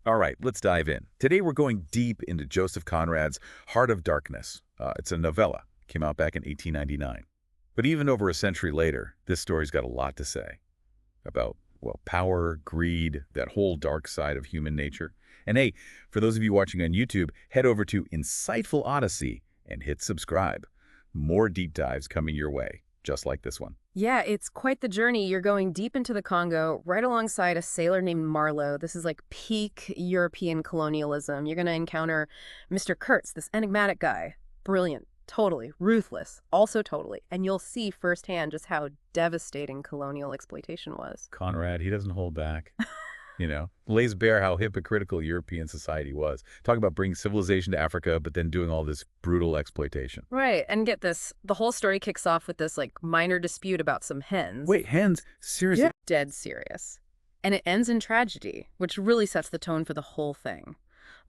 All right, let's dive in. Today we're going deep into Joseph Conrad's Heart of Darkness. It's a novella, came out back in 1899. But even over a century later, this story's got a lot to say about, well, power, greed, that whole dark side of human nature. And hey, for those of you watching on YouTube, head over to Insightful Odyssey and hit subscribe. More deep dives coming your way, just like this one. Yeah, it's quite the journey. You're going deep into the Congo, right alongside a sailor named Marlow. This is like peak European colonialism. You're going to encounter Mr. Kurtz, this enigmatic guy. Brilliant, totally, ruthless, also totally. And you'll see firsthand just how devastating colonial exploitation was. Conrad, he doesn't hold back. Lays bare how hypocritical European society was. Talk about bringing civilization to Africa, but then doing all this brutal exploitation. Right, and get this, the whole story kicks off with this like minor dispute about some hens. Wait, hens? Seriously? Yeah. Dead serious. And it ends in tragedy, which really sets the tone for the whole thing.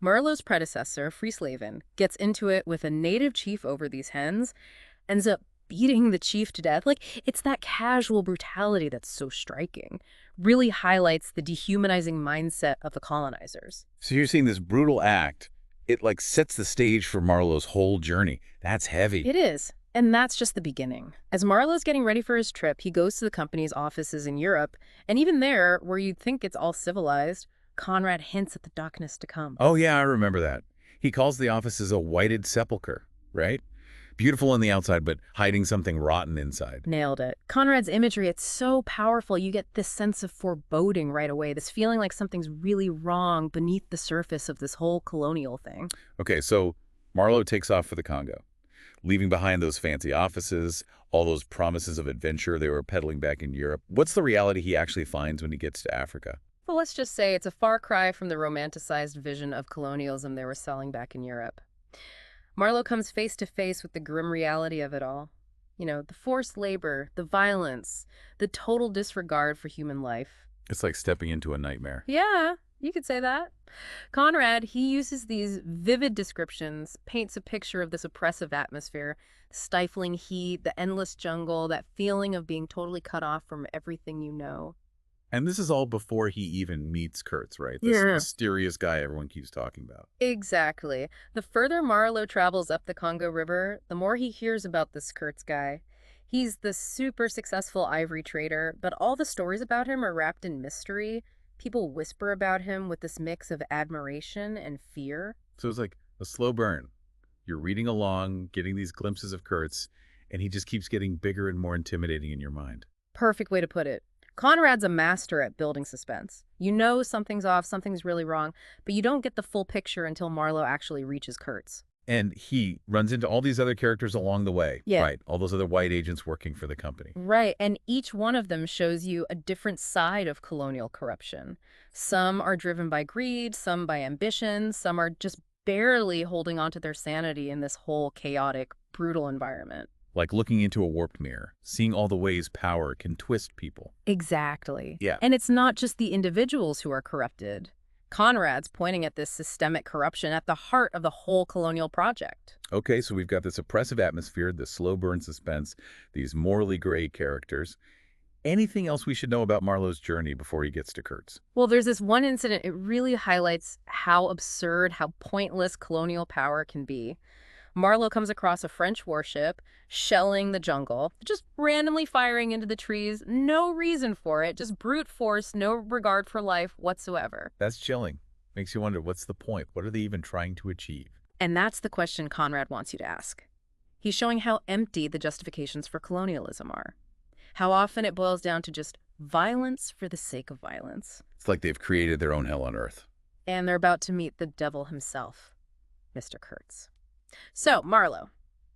Marlow's predecessor, Friesleven, gets into it with a native chief over these hens, ends up beating the chief to death. Like, it's that casual brutality that's so striking. Really highlights the dehumanizing mindset of the colonizers. So you're seeing this brutal act. It like sets the stage for Marlowe's whole journey. That's heavy. It is. And that's just the beginning. As Marlow's getting ready for his trip, he goes to the company's offices in Europe, and even there, where you'd think it's all civilized, Conrad hints at the darkness to come. Oh yeah, I remember that. He calls the offices a whited sepulcher, right? Beautiful on the outside, but hiding something rotten inside. Nailed it. Conrad's imagery, it's so powerful. You get this sense of foreboding right away, this feeling like something's really wrong beneath the surface of this whole colonial thing. Okay, so Marlowe takes off for the Congo, leaving behind those fancy offices, all those promises of adventure they were peddling back in Europe. What's the reality he actually finds when he gets to Africa? Well, let's just say it's a far cry from the romanticized vision of colonialism they were selling back in Europe. Marlowe comes face to face with the grim reality of it all. You know, the forced labor, the violence, the total disregard for human life. It's like stepping into a nightmare. Yeah, you could say that. Conrad, he uses these vivid descriptions, paints a picture of this oppressive atmosphere, stifling heat, the endless jungle, that feeling of being totally cut off from everything you know. And this is all before he even meets Kurtz, right? This mysterious guy everyone keeps talking about. Exactly. The further Marlowe travels up the Congo River, the more he hears about this Kurtz guy. He's the super successful ivory trader, but all the stories about him are wrapped in mystery. People whisper about him with this mix of admiration and fear. So it's like a slow burn. You're reading along, getting these glimpses of Kurtz, and he just keeps getting bigger and more intimidating in your mind. Perfect way to put it. Conrad's a master at building suspense. You know something's off, something's really wrong, but you don't get the full picture until Marlowe actually reaches Kurtz. And he runs into all these other characters along the way, Yeah. right? All those other white agents working for the company. Right, and each one of them shows you a different side of colonial corruption. Some are driven by greed, some by ambition, some are just barely holding on to their sanity in this whole chaotic, brutal environment. Like looking into a warped mirror, seeing all the ways power can twist people. Exactly. Yeah. And it's not just the individuals who are corrupted. Conrad's pointing at this systemic corruption at the heart of the whole colonial project. Okay, so we've got this oppressive atmosphere, the slow burn suspense, these morally gray characters. Anything else we should know about Marlowe's journey before he gets to Kurtz? Well, there's this one incident, it really highlights how absurd, how pointless colonial power can be. Marlowe comes across a French warship shelling the jungle, just randomly firing into the trees, no reason for it, just brute force, no regard for life whatsoever. That's chilling. Makes you wonder, what's the point? What are they even trying to achieve? And that's the question Conrad wants you to ask. He's showing how empty the justifications for colonialism are. How often it boils down to just violence for the sake of violence. It's like they've created their own hell on earth. And they're about to meet the devil himself, Mr. Kurtz. So, Marlowe,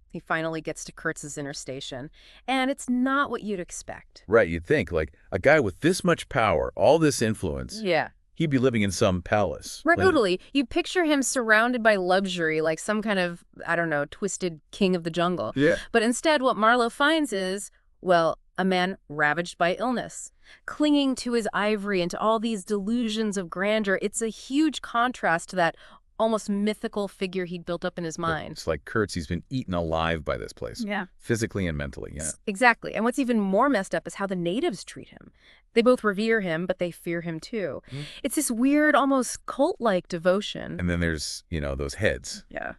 he finally gets to Kurtz's inner station, and it's not what you'd expect. Right, you'd think, like, a guy with this much power, all this influence, Yeah. he'd be living in some palace. Right, Like, totally. You picture him surrounded by luxury, like some kind of, I don't know, twisted king of the jungle. yeah. But instead, what Marlowe finds is, well, a man ravaged by illness, clinging to his ivory and to all these delusions of grandeur. It's a huge contrast to that almost mythical figure he'd built up in his mind. It's like Kurtz, he's been eaten alive by this place. Yeah. Physically and mentally, yeah. Exactly. And what's even more messed up is how the natives treat him. They both revere him, but they fear him too. It's this weird, almost cult-like devotion. And then there's, those heads. Yeah.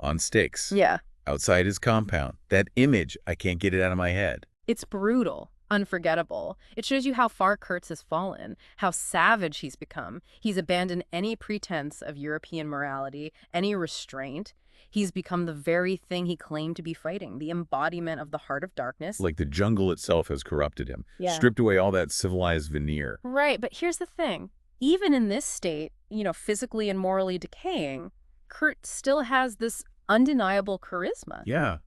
On stakes. Yeah. Outside his compound. That image, I can't get it out of my head. It's brutal, unforgettable. It shows you how far Kurtz has fallen, how savage he's become. He's abandoned any pretense of European morality, any restraint. He's become the very thing he claimed to be fighting, the embodiment of the heart of darkness. Like the jungle itself has corrupted him. Yeah. Stripped away all that civilized veneer. Right, but here's the thing. Even in this state, physically and morally decaying, Kurtz still has this undeniable charisma. Yeah.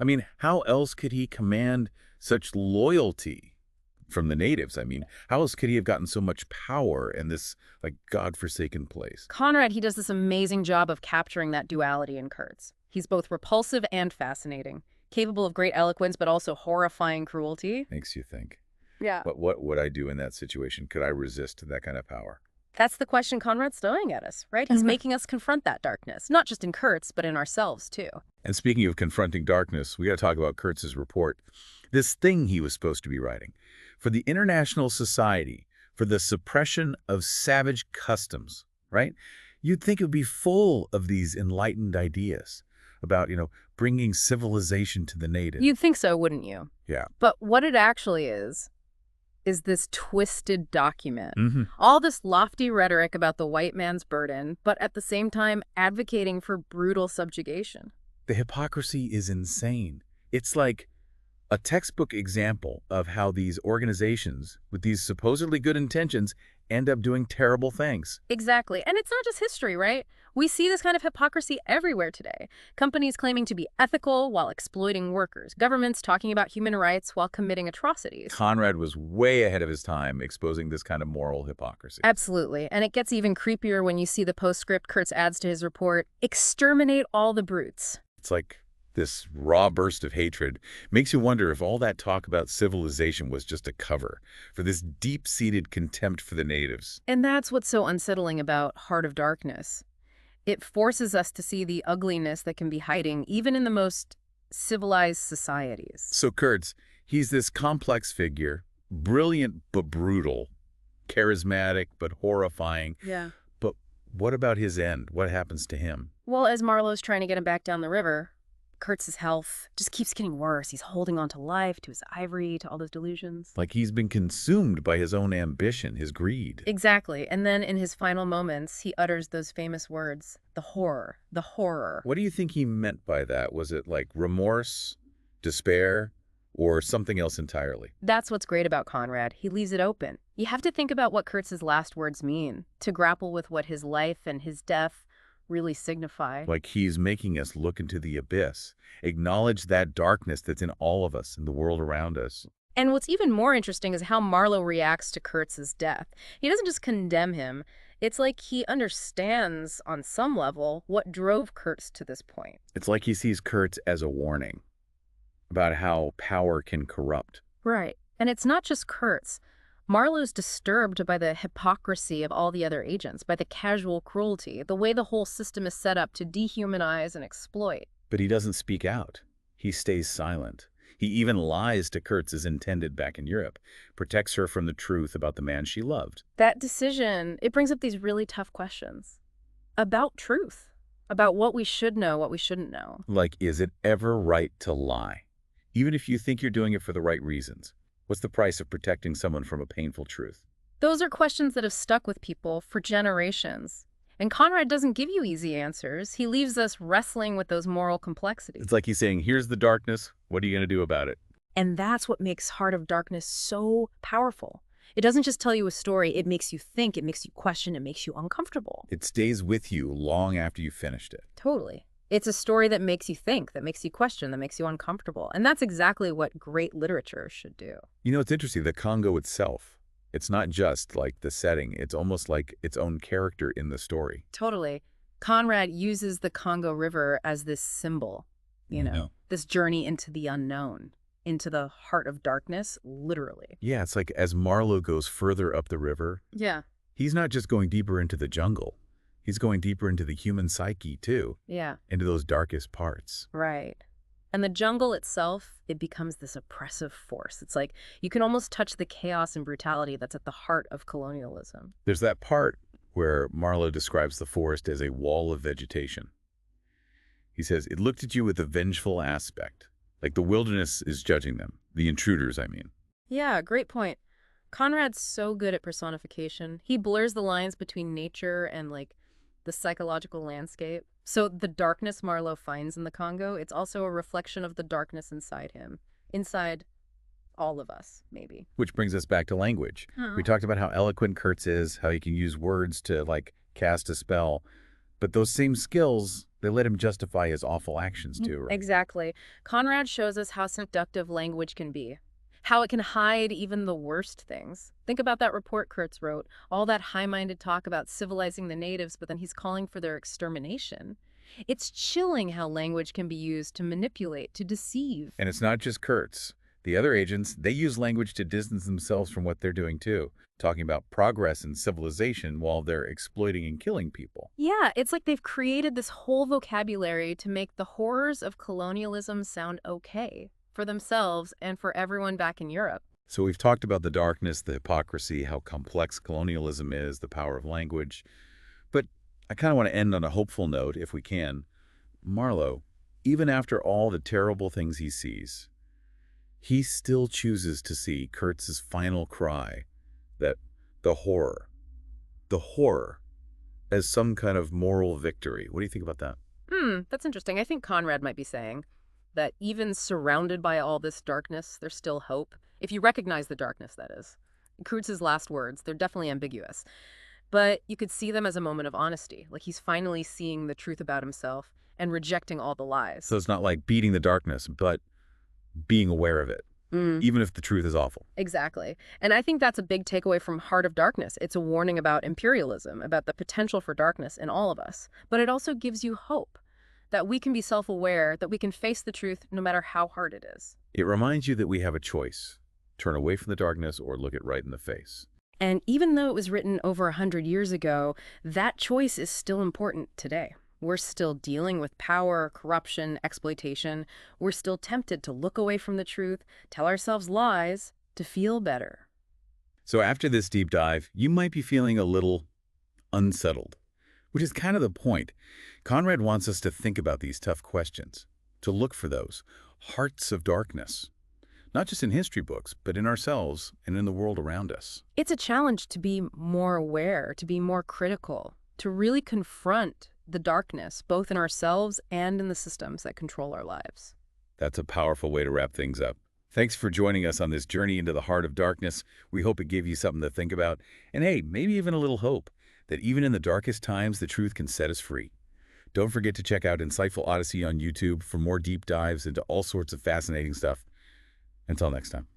I mean, how else could he command such loyalty from the natives? I mean, how else could he have gotten so much power in this, godforsaken place? Conrad, he does this amazing job of capturing that duality in Kurtz. He's both repulsive and fascinating, capable of great eloquence, but also horrifying cruelty. Makes you think. Yeah. But what would I do in that situation? Could I resist that kind of power? That's the question Conrad's throwing at us, right? He's making us confront that darkness, not just in Kurtz, but in ourselves, too. And speaking of confronting darkness, we got to talk about Kurtz's report. This thing he was supposed to be writing. For the International Society for the Suppression of Savage Customs, right? You'd think it would be full of these enlightened ideas about, bringing civilization to the natives. You'd think so, wouldn't you? Yeah. But what it actually is this twisted document. All this lofty rhetoric about the white man's burden, but at the same time advocating for brutal subjugation. The hypocrisy is insane. It's like a textbook example of how these organizations with these supposedly good intentions end up doing terrible things. Exactly. And it's not just history, right? We see this kind of hypocrisy everywhere today. Companies claiming to be ethical while exploiting workers. Governments talking about human rights while committing atrocities. Conrad was way ahead of his time exposing this kind of moral hypocrisy. Absolutely. And it gets even creepier when you see the postscript Kurtz adds to his report, exterminate all the brutes. It's like this raw burst of hatred makes you wonder if all that talk about civilization was just a cover for this deep-seated contempt for the natives. And that's what's so unsettling about Heart of Darkness. It forces us to see the ugliness that can be hiding even in the most civilized societies. So Kurtz, he's this complex figure, brilliant but brutal, charismatic but horrifying. Yeah. But what about his end? What happens to him? Well, as Marlow's trying to get him back down the river, Kurtz's health just keeps getting worse. He's holding on to life, to his ivory, to all those delusions. Like he's been consumed by his own ambition, his greed. Exactly. And then in his final moments, he utters those famous words, the horror, the horror. What do you think he meant by that? Was it like remorse, despair, or something else entirely? That's what's great about Conrad. He leaves it open. You have to think about what Kurtz's last words mean, to grapple with what his life and his death really signify. Like he's making us look into the abyss, acknowledge that darkness that's in all of us and the world around us. And what's even more interesting is how Marlow reacts to Kurtz's death. He doesn't just condemn him. It's like he understands on some level what drove Kurtz to this point. It's like he sees Kurtz as a warning about how power can corrupt. Right. And it's not just Kurtz. Marlow's disturbed by the hypocrisy of all the other agents, by the casual cruelty, the way the whole system is set up to dehumanize and exploit. But he doesn't speak out. He stays silent. He even lies to Kurtz as intended back in Europe, protects her from the truth about the man she loved. That decision, it brings up these really tough questions about truth, about what we should know, what we shouldn't know. Like, is it ever right to lie? Even if you think you're doing it for the right reasons. What's the price of protecting someone from a painful truth? Those are questions that have stuck with people for generations. And Conrad doesn't give you easy answers. He leaves us wrestling with those moral complexities. It's like he's saying, here's the darkness. What are you going to do about it? And that's what makes Heart of Darkness so powerful. It doesn't just tell you a story. It makes you think. It makes you question. It makes you uncomfortable. It stays with you long after you've finished it. Totally. It's a story that makes you think, that makes you question, that makes you uncomfortable. And that's exactly what great literature should do. You know, it's interesting. The Congo itself, it's not just like the setting. It's almost like its own character in the story. Totally. Conrad uses the Congo River as this symbol, this journey into the unknown, into the heart of darkness, literally. Yeah, it's like as Marlow goes further up the river, Yeah. he's not just going deeper into the jungle. He's going deeper into the human psyche, too, Yeah, into those darkest parts. right. And the jungle itself, it becomes this oppressive force. It's like you can almost touch the chaos and brutality that's at the heart of colonialism. There's that part where Marlowe describes the forest as a wall of vegetation. He says, it looked at you with a vengeful aspect, like the wilderness is judging them, the intruders, I mean. Yeah, great point. Conrad's so good at personification. He blurs the lines between nature and, like, the psychological landscape. So the darkness Marlowe finds in the Congo, it's also a reflection of the darkness inside him. Inside all of us, maybe. Which brings us back to language. We talked about how eloquent Kurtz is, how he can use words to, like, cast a spell. But those same skills, they let him justify his awful actions too, right? Exactly. Conrad shows us how seductive language can be, how it can hide even the worst things. Think about that report Kurtz wrote, all that high-minded talk about civilizing the natives, but then he's calling for their extermination. It's chilling how language can be used to manipulate, to deceive. And it's not just Kurtz. The other agents, they use language to distance themselves from what they're doing too, talking about progress and civilization while they're exploiting and killing people. Yeah, it's like they've created this whole vocabulary to make the horrors of colonialism sound okay for themselves and for everyone back in Europe. So we've talked about the darkness, the hypocrisy, how complex colonialism is, the power of language. But I kind of want to end on a hopeful note, if we can. Marlowe, even after all the terrible things he sees, he still chooses to see Kurtz's final cry, that the horror, as some kind of moral victory. What do you think about that? That's interesting. I think Conrad might be saying that even surrounded by all this darkness, there's still hope. If you recognize the darkness, that is. Kurtz's last words, they're definitely ambiguous. But you could see them as a moment of honesty, like he's finally seeing the truth about himself and rejecting all the lies. So it's not like beating the darkness, but being aware of it, even if the truth is awful. Exactly. And I think that's a big takeaway from Heart of Darkness. It's a warning about imperialism, about the potential for darkness in all of us. But it also gives you hope that we can be self-aware, that we can face the truth no matter how hard it is. It reminds you that we have a choice. Turn away from the darkness or look it right in the face. And even though it was written over 100 years ago, that choice is still important today. We're still dealing with power, corruption, exploitation. We're still tempted to look away from the truth, tell ourselves lies, to feel better. So after this deep dive, you might be feeling a little unsettled, which is kind of the point. Conrad wants us to think about these tough questions, to look for those hearts of darkness, not just in history books, but in ourselves and in the world around us. It's a challenge to be more aware, to be more critical, to really confront the darkness, both in ourselves and in the systems that control our lives. That's a powerful way to wrap things up. Thanks for joining us on this journey into the heart of darkness. We hope it gave you something to think about. And hey, maybe even a little hope that even in the darkest times, the truth can set us free. Don't forget to check out Insightful Odyssey on YouTube for more deep dives into all sorts of fascinating stuff. Until next time.